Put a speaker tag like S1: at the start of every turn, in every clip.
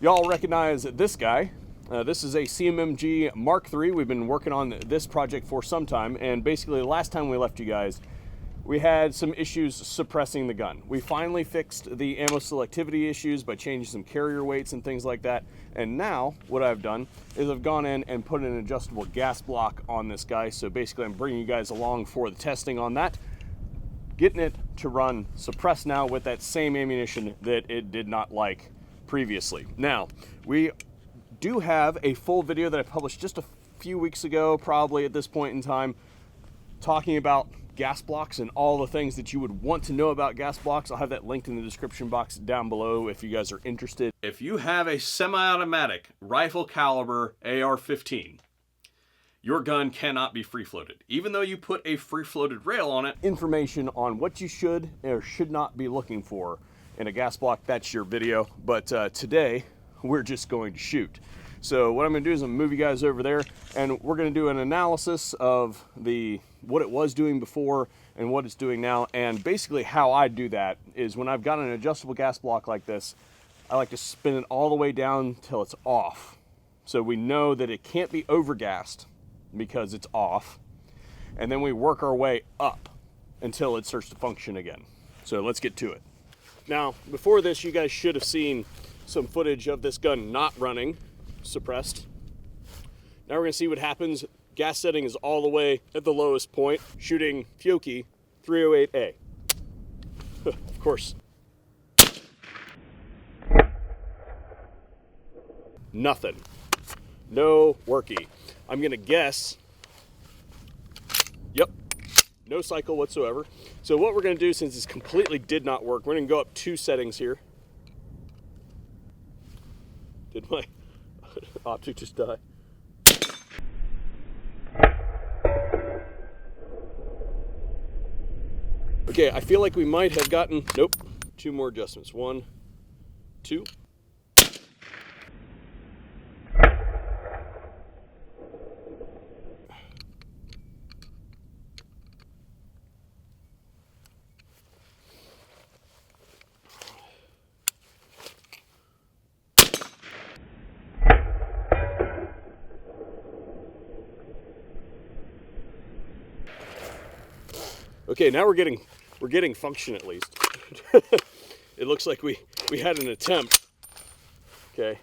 S1: Y'all recognize this guy. This is a CMMG Mark III. We've been working on this project for some time, and basically the last time we left you guys, we had some issues suppressing the gun. We finally fixed the ammo selectivity issues by changing some carrier weights and things like that. And now what I've done is I've gone in and put an adjustable gas block on this guy. So basically I'm bringing you guys along for the testing on that, getting it to run suppressed now with that same ammunition that it did not like previously. Now, we do have a full video that I published just a few weeks ago, probably at this point in time, talking about gas blocks and all the things that you would want to know about gas blocks. I'll have that linked in the description box down below if you guys are interested. If you have a semi-automatic rifle caliber AR-15, your gun cannot be free-floated. Even though you put a free-floated rail on it, information on what you should or should not be looking for in a gas block, that's your video. But today, we're just going to shoot. So what I'm gonna do is I'm gonna move you guys over there, and we're gonna do an analysis of what it was doing before and what it's doing now. And basically how I do that is when I've got an adjustable gas block like this, I like to spin it all the way down till it's off. So we know that it can't be overgassed because it's off. And then we work our way up until it starts to function again. So let's get to it. Now, before this, you guys should have seen some footage of this gun not running, suppressed. Now we're gonna see what happens. Gas setting is all the way at the lowest point, shooting Fiocchi 308A. Of course. Nothing. No worky. I'm gonna guess. Yep. No cycle whatsoever. So what we're gonna do, since this completely did not work, we're gonna go up 2 settings here. Did my optic just die? Okay, I feel like we might have gotten, nope, 2 more adjustments. 1, 2. Okay, now we're getting function at least. It looks like we had an attempt. Okay.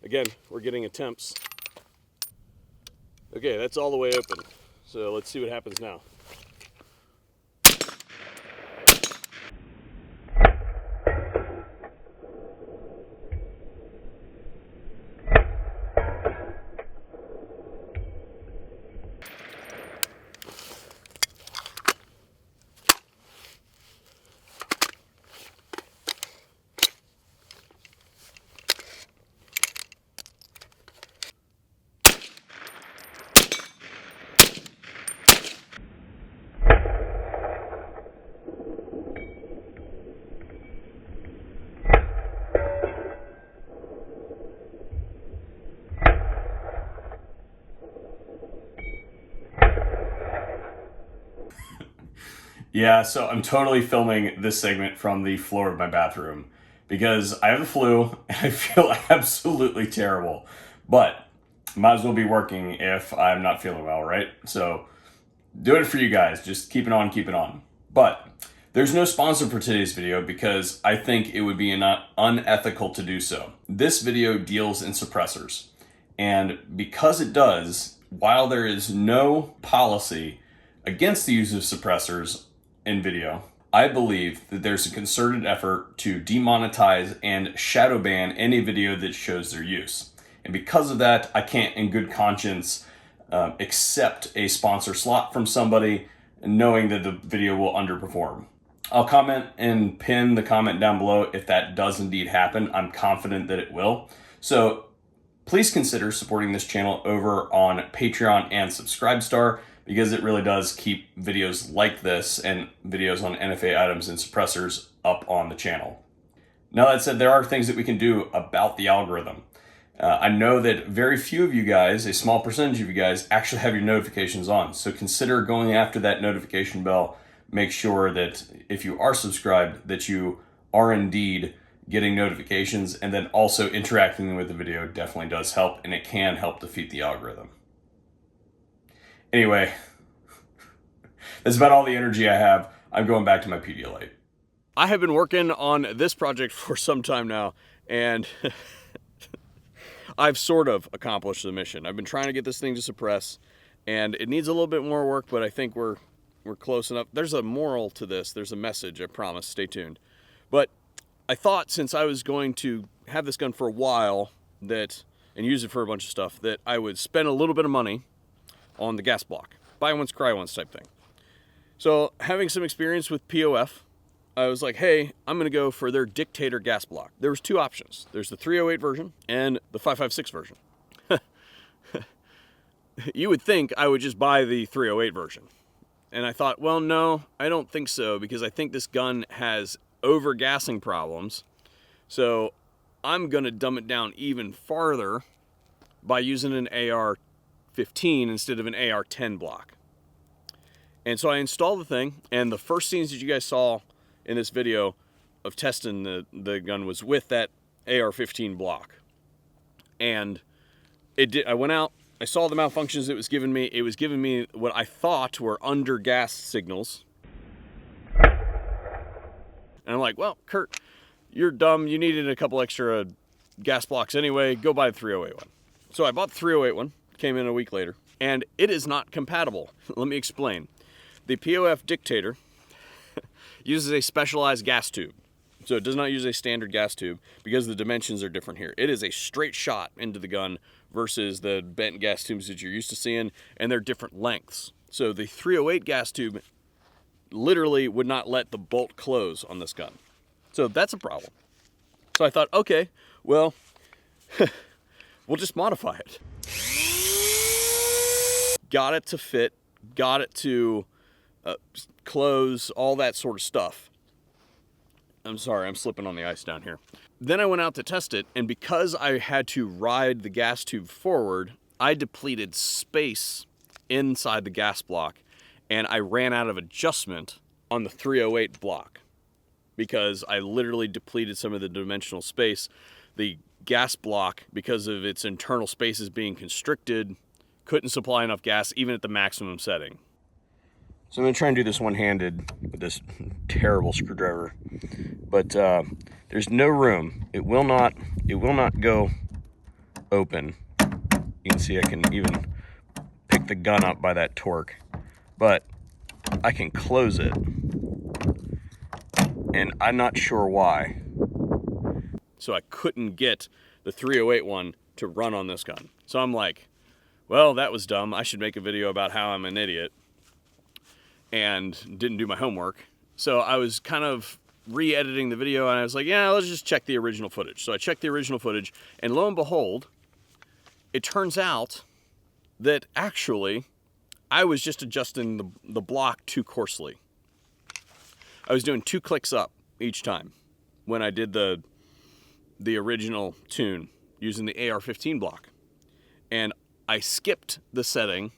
S1: Again, we're getting attempts. Okay, that's all the way open. So let's see what happens now. Yeah, so I'm totally filming this segment from the floor of my bathroom because I have the flu and I feel absolutely terrible, but might as well be working if I'm not feeling well, right? So doing it for you guys, just keep it on, keep it on. But there's no sponsor for today's video because I think it would be unethical to do so. This video deals in suppressors, and because it does, while there is no policy against the use of suppressors in video, I believe that there's a concerted effort to demonetize and shadow ban any video that shows their use. And because of that, I can't in good conscience accept a sponsor slot from somebody knowing that the video will underperform. I'll comment and pin the comment down below if that does indeed happen. I'm confident that it will. So please consider supporting this channel over on Patreon and Subscribestar, because it really does keep videos like this and videos on NFA items and suppressors up on the channel. Now that said, there are things that we can do about the algorithm. I know that very few of you guys, a small percentage of you guys, actually have your notifications on. So consider going after that notification bell. Make sure that if you are subscribed, that you are indeed getting notifications, and then also interacting with the video definitely does help, and it can help defeat the algorithm. Anyway, that's about all the energy I have. I'm going back to my Pedialyte. I have been working on this project for some time now, and I've sort of accomplished the mission. I've been trying to get this thing to suppress, and it needs a little bit more work, but I think we're close enough. There's a moral to this. There's a message, I promise. Stay tuned. But I thought, since I was going to have this gun for a while and use it for a bunch of stuff, that I would spend a little bit of money on the gas block. Buy once, cry once type thing. So having some experience with POF, I was like, hey, I'm going to go for their Dictator gas block. There was two options. There's the 308 version and the 556 version. You would think I would just buy the 308 version. And I thought, well, no, I don't think so, because I think this gun has over-gassing problems. So I'm going to dumb it down even farther by using an AR-15 instead of an AR-10 block. And so I installed the thing, and the first scenes that you guys saw in this video of testing the gun was with that AR-15 block. And I went out, I saw the malfunctions it was giving me. It was giving me what I thought were under-gas signals. And I'm like, well, Kurt, you're dumb. You needed a couple extra gas blocks anyway. Go buy the 308 one. So I bought the 308 one, came in a week later, and it is not compatible. Let me explain. The POF Dictator uses a specialized gas tube. So it does not use a standard gas tube because the dimensions are different here. It is a straight shot into the gun versus the bent gas tubes that you're used to seeing, and they're different lengths. So the 308 gas tube literally would not let the bolt close on this gun. So that's a problem. So I thought, okay, well, we'll just modify it. Got it to fit, got it to close, all that sort of stuff. I'm sorry, I'm slipping on the ice down here. Then I went out to test it, and because I had to ride the gas tube forward, I depleted space inside the gas block, and I ran out of adjustment on the 308 block because I literally depleted some of the dimensional space. The gas block, because of its internal spaces being constricted, couldn't supply enough gas even at the maximum setting. So I'm going to try and do this one-handed with this terrible screwdriver, but there's no room. It will not go open. You can see I can even pick the gun up by that torque, but I can close it, and I'm not sure why. So I couldn't get the 308 one to run on this gun. So I'm like, well, that was dumb. I should make a video about how I'm an idiot. And didn't do my homework. So I was kind of re-editing the video, and I was like, yeah, let's just check the original footage. So I checked the original footage, and lo and behold, it turns out that actually I was just adjusting the block too coarsely. I was doing 2 clicks up each time when I did the original tune using the AR-15 block. And I skipped the setting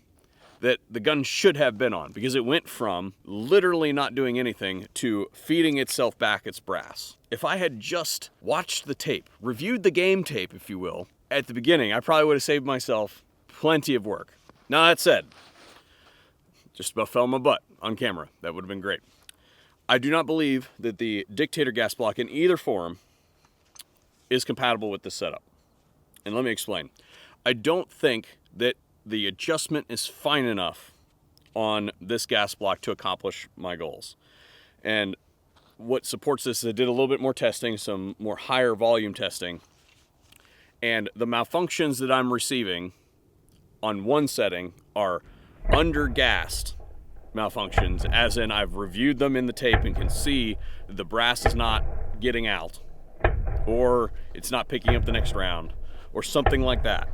S1: that the gun should have been on, because it went from literally not doing anything to feeding itself back its brass. If I had just watched the tape, reviewed the game tape, if you will, at the beginning, I probably would have saved myself plenty of work. Now, that said, just about fell on my butt on camera. That would have been great. I do not believe that the Dictator gas block in either form is compatible with this setup. And let me explain. I don't think that the adjustment is fine enough on this gas block to accomplish my goals. And what supports this is I did a little bit more testing, some more higher volume testing, and the malfunctions that I'm receiving on one setting are under-gassed malfunctions, as in I've reviewed them in the tape and can see that the brass is not getting out, or it's not picking up the next round, or something like that.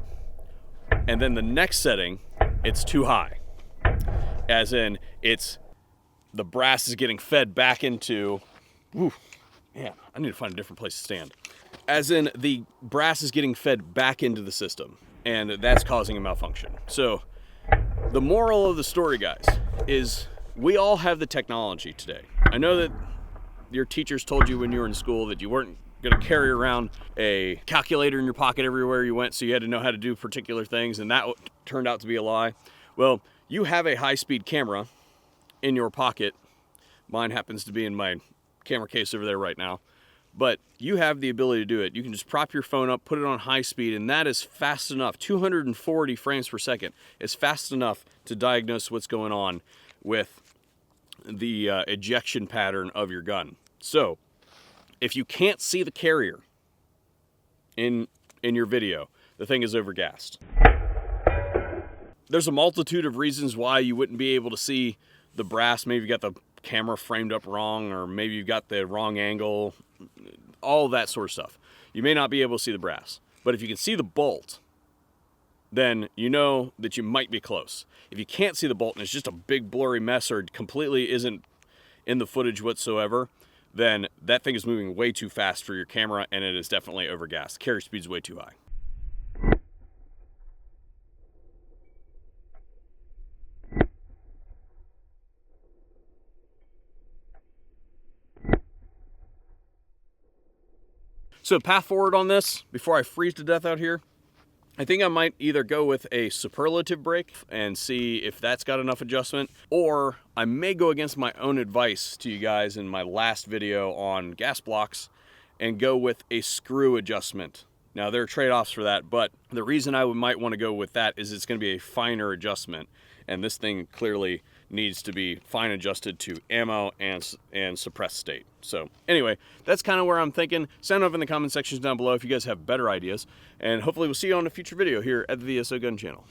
S1: And then the next setting, it's too high. As in, the brass is getting fed back into, Man, I need to find a different place to stand. As in, the brass is getting fed back into the system, and that's causing a malfunction. So the moral of the story, guys, is we all have the technology today. I know that your teachers told you when you were in school that you weren't going to carry around a calculator in your pocket everywhere you went, so you had to know how to do particular things, and that turned out to be a lie. Well, you have a high-speed camera in your pocket. Mine happens to be in my camera case over there right now. But you have the ability to do it. You can just prop your phone up, put it on high speed, and that is fast enough. 240 frames per second is fast enough to diagnose what's going on with the ejection pattern of your gun. So if you can't see the carrier in your video, the thing is overgassed. There's a multitude of reasons why you wouldn't be able to see the brass. Maybe you got the camera framed up wrong, or maybe you've got the wrong angle, all that sort of stuff. You may not be able to see the brass, but if you can see the bolt, then you know that you might be close. If you can't see the bolt and it's just a big blurry mess or completely isn't in the footage whatsoever, then that thing is moving way too fast for your camera, and it is definitely overgassed. Carrier speed's way too high. So path forward on this, before I freeze to death out here, I think I might either go with a superlative brake and see if that's got enough adjustment, or I may go against my own advice to you guys in my last video on gas blocks and go with a screw adjustment. Now, there are trade-offs for that, but the reason I might want to go with that is it's going to be a finer adjustment, and this thing clearly needs to be fine adjusted to ammo and suppressed state. So anyway, that's kind of where I'm thinking. Sound off in the comment sections down below if you guys have better ideas, and hopefully we'll see you on a future video here at the VSO Gun Channel.